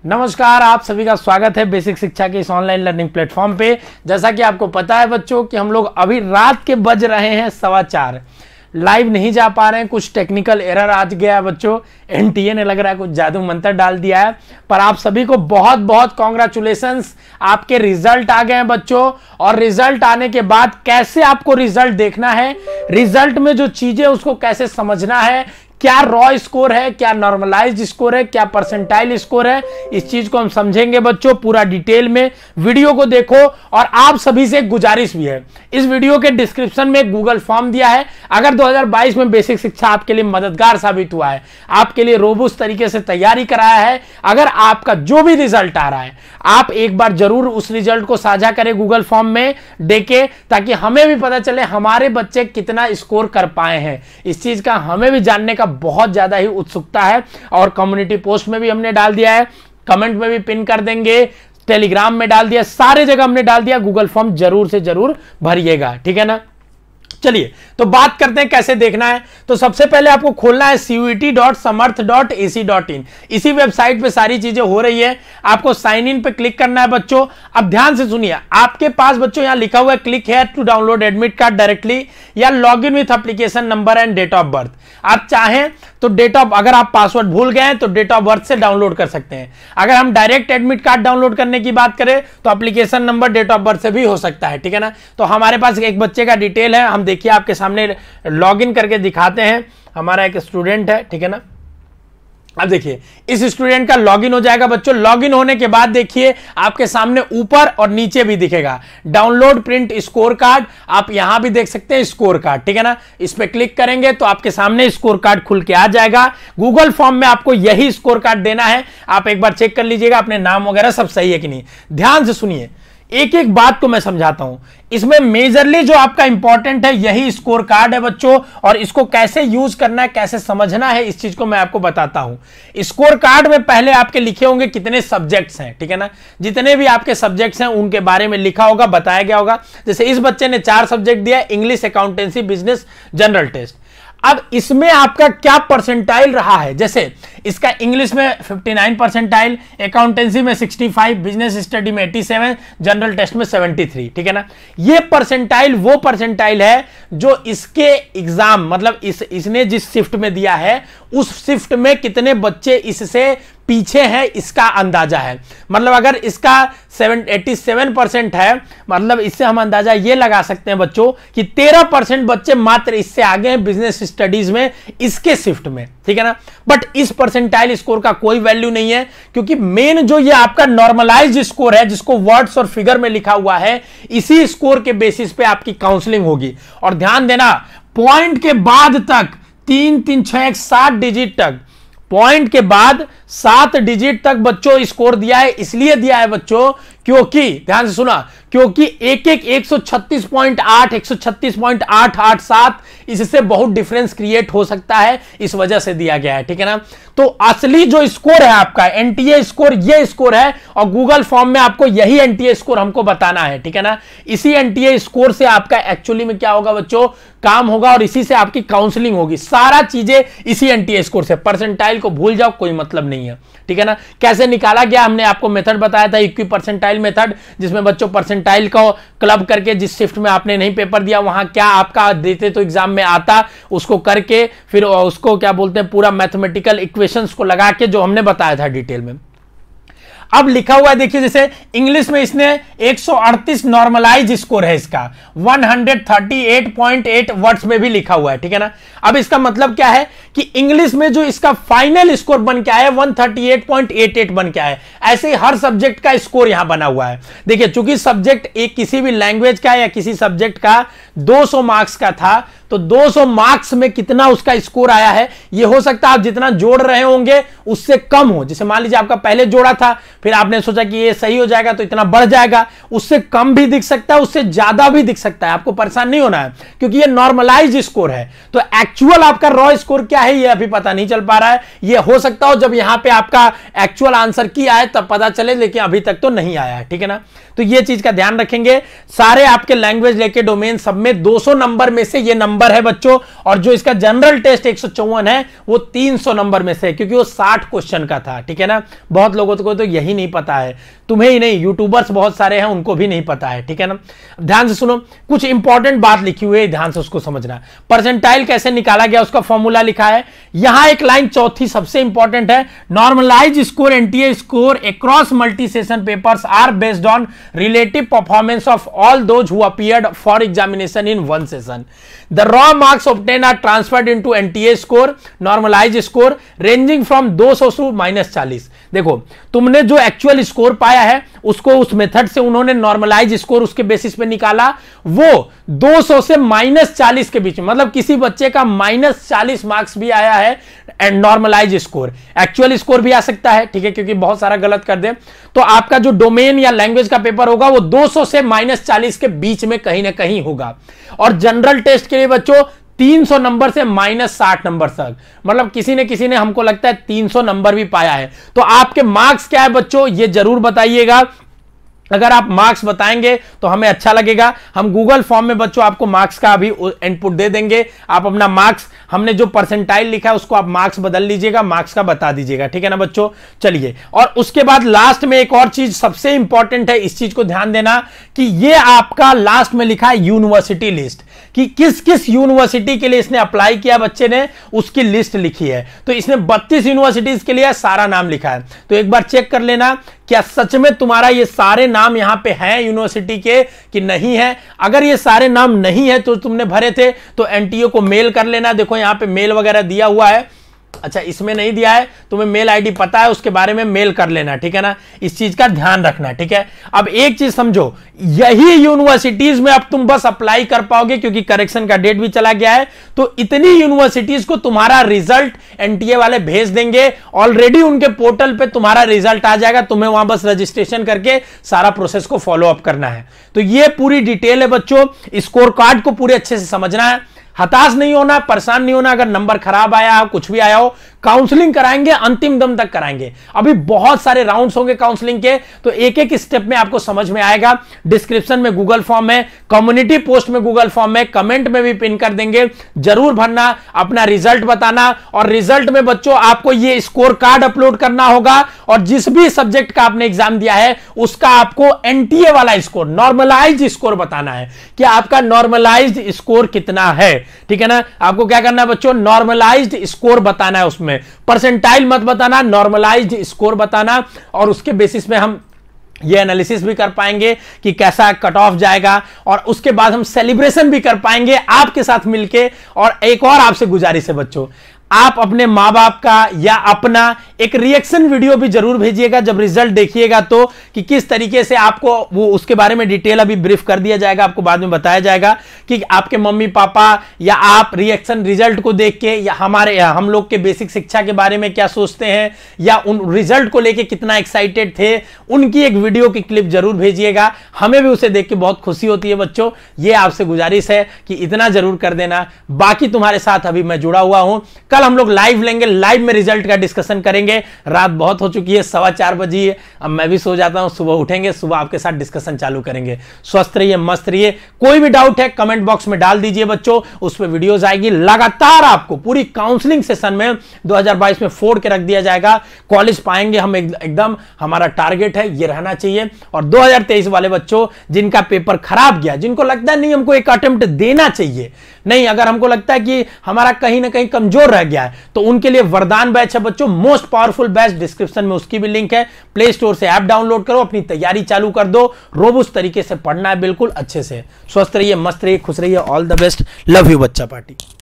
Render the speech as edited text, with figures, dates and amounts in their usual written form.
नमस्कार, आप सभी का स्वागत है बेसिक शिक्षा के इस ऑनलाइन लर्निंग प्लेटफॉर्म पे। जैसा कि आपको पता है बच्चों कि हम लोग अभी रात के बज रहे हैं 4:15, लाइव नहीं जा पा रहे हैं, कुछ टेक्निकल एरर आ गया है बच्चों। एनटीए ने लग रहा है कुछ जादू मंत्र डाल दिया है, पर आप सभी को बहुत बहुत कॉन्ग्रेचुलेशंस, आपके रिजल्ट आ गए हैं बच्चों। और रिजल्ट आने के बाद कैसे आपको रिजल्ट देखना है, रिजल्ट में जो चीजें उसको कैसे समझना है, क्या रॉ स्कोर है, क्या नॉर्मलाइज्ड स्कोर है, क्या परसेंटाइल स्कोर है, इस चीज को हम समझेंगे बच्चों पूरा डिटेल में। वीडियो को देखो और आप सभी से गुजारिश भी है, इस वीडियो के डिस्क्रिप्शन में गूगल फॉर्म दिया है। अगर 2022 में बेसिक शिक्षा आपके लिए मददगार साबित हुआ है, आपके लिए रोबुस्ट तरीके से तैयारी कराया है, अगर आपका जो भी रिजल्ट आ रहा है आप एक बार जरूर उस रिजल्ट को साझा करें गूगल फॉर्म में देके, ताकि हमें भी पता चले हमारे बच्चे कितना स्कोर कर पाए हैं। इस चीज का हमें भी जानने का बहुत ज्यादा ही उत्सुकता है और कम्युनिटी पोस्ट में भी हमने डाल दिया है, कमेंट में भी पिन कर देंगे, टेलीग्राम में डाल दिया, सारे जगह हमने डाल दिया। गूगल फॉर्म जरूर से जरूर भरिएगा, ठीक है ना। चलिए तो बात करते हैं कैसे देखना है। तो सबसे पहले आपको खोलना है CUET.samarth.ac.in। इसी वेबसाइट पे सारी चीजें हो रही है, आपको साइन इन पे क्लिक करना है बच्चों। अब ध्यान से सुनिए, आपके पास बच्चों यहां लिखा हुआ है click here to download admit card directly या log in with application number and date of birth. आप चाहें तो अगर आप पासवर्ड भूल गए हैं तो डेट ऑफ बर्थ से डाउनलोड कर सकते हैं। अगर हम डायरेक्ट एडमिट कार्ड डाउनलोड करने की बात करें तो application number date of birth से भी हो सकता है, ठीक है ना। तो हमारे पास एक बच्चे का डिटेल है, हम देखिए आपके सामने लॉगिन करके दिखाते हैं। हमारा एक स्टूडेंट है, ठीक है ना। अब देखिए इस स्टूडेंट का लॉगिन हो जाएगा बच्चों। लॉगिन होने के बाद देखिए आपके सामने ऊपर और नीचे भी दिखेगा डाउनलोड प्रिंट स्कोर कार्ड। आप यहां भी देख सकते हैं स्कोर कार्ड, ठीक है ना। इस पे क्लिक करेंगे तो आपके सामने स्कोर कार्ड खुल के आ जाएगा। गूगल फॉर्म में आपको यही स्कोर कार्ड देना है, आप एक बार चेक कर लीजिएगा अपने नाम वगैरह सब सही है कि नहीं। ध्यान से सुनिए, एक एक बात को मैं समझाता हूं। इसमें मेजरली जो आपका इंपॉर्टेंट है यही स्कोर कार्ड है बच्चों, और इसको कैसे यूज करना है, कैसे समझना है, इस चीज को मैं आपको बताता हूं। स्कोर कार्ड में पहले आपके लिखे होंगे कितने सब्जेक्ट्स हैं, ठीक है ना। जितने भी आपके सब्जेक्ट्स हैं उनके बारे में लिखा होगा, बताया गया होगा। जैसे इस बच्चे ने 4 सब्जेक्ट दिया, English, accountancy, business, general test. अब इसमें आपका क्या परसेंटाइल रहा है, जैसे इसका इंग्लिश में 59 परसेंटाइल, अकाउंटेंसी में 65, बिजनेस स्टडी में 87, जनरल टेस्ट में 73, ठीक है ना। ये परसेंटाइल वो परसेंटाइल है जो इसके एग्जाम मतलब इसने जिस शिफ्ट में दिया है उस शिफ्ट में कितने बच्चे इससे पीछे हैं इसका अंदाजा है। मतलब अगर इसका 87% है, मतलब इससे हम अंदाजा ये लगा सकते हैं बच्चों कि 13% बच्चे मात्र इससे आगे हैं बिजनेस स्टडीज में इसके शिफ्ट में, ठीक है ना। बट इस परसेंटाइल स्कोर का कोई वैल्यू नहीं है, क्योंकि मेन जो ये आपका नॉर्मलाइज्ड स्कोर है जिसको वर्ड्स और फिगर में लिखा हुआ है, इसी स्कोर के बेसिस पे आपकी काउंसलिंग होगी। और ध्यान देना, पॉइंट के बाद तक 3 3 6 7 डिजिट तक, पॉइंट के बाद 7 डिजिट तक बच्चों स्कोर दिया है। इसलिए दिया है बच्चों क्योंकि, ध्यान से सुना, क्योंकि एक 136.8 136.887 इससे बहुत डिफरेंस क्रिएट हो सकता है, इस वजह से दिया गया है, ठीक है ना। तो असली जो स्कोर है आपका एनटीए स्कोर ये स्कोर है, और गूगल फॉर्म में आपको यही एनटीए स्कोर हमको बताना है, ठीक है ना। इसी एनटीए स्कोर से आपका एक्चुअली में क्या होगा बच्चों, काम होगा, और इसी से आपकी काउंसलिंग होगी। सारा चीजें इसी एनटीए स्कोर से, परसेंटाइल को भूल जाओ, कोई मतलब नहीं है, ठीक है ना। कैसे निकाला गया हमने आपको मेथड बताया था, इक्वी परसेंटाइल मेथड, जिसमें बच्चों परसेंटाइल को क्लब करके जिस शिफ्ट में आपने नहीं पेपर दिया वहां क्या आपका देते तो एग्जाम में आता, उसको करके फिर उसको क्या बोलते हैं पूरा मैथमेटिकल इक्वेशंस को लगा के जो हमने बताया था डिटेल में। अब लिखा हुआ है देखिए, जैसे इंग्लिश में इसने 138 नॉर्मलाइज स्कोर है इसका, 138.8 वर्ड्स में भी लिखा हुआ है, ठीक है ना। अब इसका मतलब क्या है कि इंग्लिश में जो इसका फाइनल स्कोर बन के आया 138.88 बन के आया। ऐसे ही हर सब्जेक्ट का स्कोर यहां बना हुआ है। देखिए चूंकि सब्जेक्ट एक किसी भी लैंग्वेज का या किसी सब्जेक्ट का 200 मार्क्स का था, तो 200 मार्क्स में कितना उसका स्कोर आया है, ये हो सकता है आप जितना जोड़ रहे होंगे उससे कम हो। जैसे मान लीजिए आपका पहले जोड़ा था, फिर आपने सोचा कि ये सही हो जाएगा तो इतना बढ़ जाएगा, उससे कम भी दिख सकता है, उससे ज्यादा भी दिख सकता है। आपको परेशान नहीं होना है, क्योंकि ये नॉर्मलाइज स्कोर है। तो एक्चुअल आपका रॉ स्कोर क्या है ये अभी पता नहीं चल पा रहा है। ये हो सकता हो जब यहां पे आपका एक्चुअल आंसर की आए तब पता चले, लेकिन अभी तक तो नहीं आया है, ठीक है ना। तो ये चीज का ध्यान रखेंगे। सारे आपके लैंग्वेज लेके डोमेन सब में 200 नंबर में से ये नंबर नंबर है बच्चों, और जो इसका जनरल टेस्ट 154 है वो 300 नंबर में से, क्योंकि वो 60 क्वेश्चन का था, ठीक है ना। बहुत लोगों को तो यही नहीं पता है, तुम्हें ही नहीं, यूट्यूबर्स बहुत सारे हैं उनको भी नहीं पता है, ठीक है ना। ध्यान से सुनो, कुछ इंपॉर्टेंट बात लिखी हुई है, ध्यान से उसको समझना। परसेंटाइल कैसे निकाला गया उसका फॉर्मूला लिखा है, यहां एक लाइन चौथी सबसे इंपॉर्टेंट है, normalize score NTA score across multi session papers are based on relative performance of all those who appeared for examination in one session. The raw marks obtain are transferred into NTA score normalize score ranging from 200 to -40। देखो, तुमने जो actual score पाया है उसको उस method से उन्होंने normalise score उसके बेसिस पे निकाला, वो 200 से -40 के बीच में, मतलब किसी बच्चे का -40 मार्क्स भी आया है and normalize score, actual score भी आ सकता है, ठीक है, क्योंकि बहुत सारा गलत कर दे तो आपका जो डोमेन या लैंग्वेज का पेपर होगा वो 200 से -40 के बीच में कहीं ना कहीं होगा। और जनरल टेस्ट के लिए बच्चों 300 नंबर से -60 नंबर तक, मतलब किसी ने हमको लगता है 300 नंबर भी पाया है। तो आपके मार्क्स क्या है बच्चों, ये जरूर बताइएगा। अगर आप मार्क्स बताएंगे तो हमें अच्छा लगेगा। हम गूगल फॉर्म में बच्चों आपको मार्क्स का अभी इनपुट दे देंगे, आप अपना मार्क्स, हमने जो परसेंटाइल लिखा है उसको आप मार्क्स बदल लीजिएगा, मार्क्स का बता दीजिएगा, ठीक है ना बच्चों। चलिए, और उसके बाद लास्ट में एक और चीज सबसे इंपॉर्टेंट है, इस चीज को ध्यान देना कि ये आपका लास्ट में लिखा है यूनिवर्सिटी लिस्ट, कि किस किस यूनिवर्सिटी के लिए इसने अप्लाई किया बच्चे ने, उसकी लिस्ट लिखी है। तो इसने 32 यूनिवर्सिटीज के लिए सारा नाम लिखा है, तो एक बार चेक कर लेना क्या सच में तुम्हारा ये सारे नाम यहां पे हैं यूनिवर्सिटी के कि नहीं है। अगर ये सारे नाम नहीं है तो तुमने भरे थे तो एनटीए को मेल कर लेना। देखो यहां पे मेल वगैरह दिया हुआ है, अच्छा इसमें नहीं दिया है, तुम्हें मेल आईडी पता है, उसके बारे में मेल कर लेना, ठीक है ना। इस चीज का ध्यान रखना, ठीक है। अब एक चीज समझो, यही यूनिवर्सिटीज में अब तुम बस अप्लाई कर पाओगे, क्योंकि करेक्शन का डेट भी चला गया है, तो इतनी यूनिवर्सिटीज को तुम्हारा रिजल्ट एनटीए वाले भेज देंगे। ऑलरेडी उनके पोर्टल पे तुम्हारा रिजल्ट आ जाएगा, तुम्हें वहां बस रजिस्ट्रेशन करके सारा प्रोसेस को फॉलो अप करना है। तो ये पूरी डिटेल है बच्चों, स्कोर कार्ड को पूरे अच्छे से समझना है, हताश नहीं होना, परेशान नहीं होना। अगर नंबर खराब आया, कुछ भी आया हो, काउंसलिंग कराएंगे, अंतिम दम तक कराएंगे। अभी बहुत सारे राउंड्स होंगे काउंसलिंग के, तो एक एक स्टेप में आपको समझ में आएगा। डिस्क्रिप्शन में गूगल फॉर्म है, कम्युनिटी पोस्ट में गूगल फॉर्म है, कमेंट में भी पिन कर देंगे, जरूर भरना, अपना रिजल्ट बताना। और रिजल्ट में बच्चों आपको ये स्कोर कार्ड अपलोड करना होगा, और जिस भी सब्जेक्ट का आपने एग्जाम दिया है उसका आपको एनटीए वाला स्कोर, नॉर्मलाइज्ड स्कोर बताना है कि आपका नॉर्मलाइज्ड स्कोर कितना है, ठीक है ना। आपको क्या करना है बच्चों, नॉर्मलाइज्ड स्कोर बताना है, उसमें परसेंटाइल मत बताना, नॉर्मलाइज्ड स्कोर बताना। और उसके बेसिस पे हम ये एनालिसिस भी कर पाएंगे कि कैसा कट ऑफ जाएगा, और उसके बाद हम सेलिब्रेशन भी कर पाएंगे आपके साथ मिलके। और एक और आपसे गुजारिश है बच्चों, आप अपने माँ बाप का या अपना एक रिएक्शन वीडियो भी जरूर भेजिएगा जब रिजल्ट देखिएगा, तो कि किस तरीके से आपको वो, उसके बारे में डिटेल अभी ब्रीफ कर दिया जाएगा, आपको बाद में बताया जाएगा कि आपके मम्मी पापा या आप रिएक्शन रिजल्ट को देख के या हम लोग के बेसिक शिक्षा के बारे में क्या सोचते हैं, या उन रिजल्ट को लेके कितना एक्साइटेड थे, उनकी एक वीडियो की क्लिप जरूर भेजिएगा। हमें भी उसे देख के बहुत खुशी होती है बच्चों। ये आपसे गुजारिश है कि इतना जरूर कर देना। बाकी तुम्हारे साथ अभी मैं जुड़ा हुआ हूं, कल हम लोग लाइव लेंगे, लाइव में रिजल्ट का डिस्कशन करेंगे। रात बहुत हो चुकी है, 4:15 बजी है, अब मैं भी सो जाता हूं, सुबह उठेंगे, सुबह आपके साथ डिस्कशन चालू करेंगे। स्वस्थ रहिए, मस्त रहिए। कोई भी डाउट है कमेंट बॉक्स में डाल दीजिए बच्चों, उस पर वीडियोस आएगी लगातार। आपको पूरी काउंसलिंग सेशन में 2022 में फोड़ के रख दिया जाएगा। कॉलेज पाएंगे हम एकदम, हमारा टारगेट है ये रहना चाहिए। और 2023 वाले बच्चों जिनका पेपर खराब गया, जिनको लगता है नहीं हमको एक अटेम्प्ट देना चाहिए, नहीं अगर हमको लगता है कि हमारा कहीं ना कहीं कमजोर रह गया है, तो उनके लिए वरदान बैच है बच्चों, मोस्ट पावरफुल बैच। डिस्क्रिप्शन में उसकी भी लिंक है, प्ले स्टोर से ऐप डाउनलोड करो, अपनी तैयारी चालू कर दो। रोबुस्ट तरीके से पढ़ना है, बिल्कुल अच्छे से। स्वस्थ रहिए, मस्त रहिए, खुश रहिए। All the best, love you बच्चा पार्टी।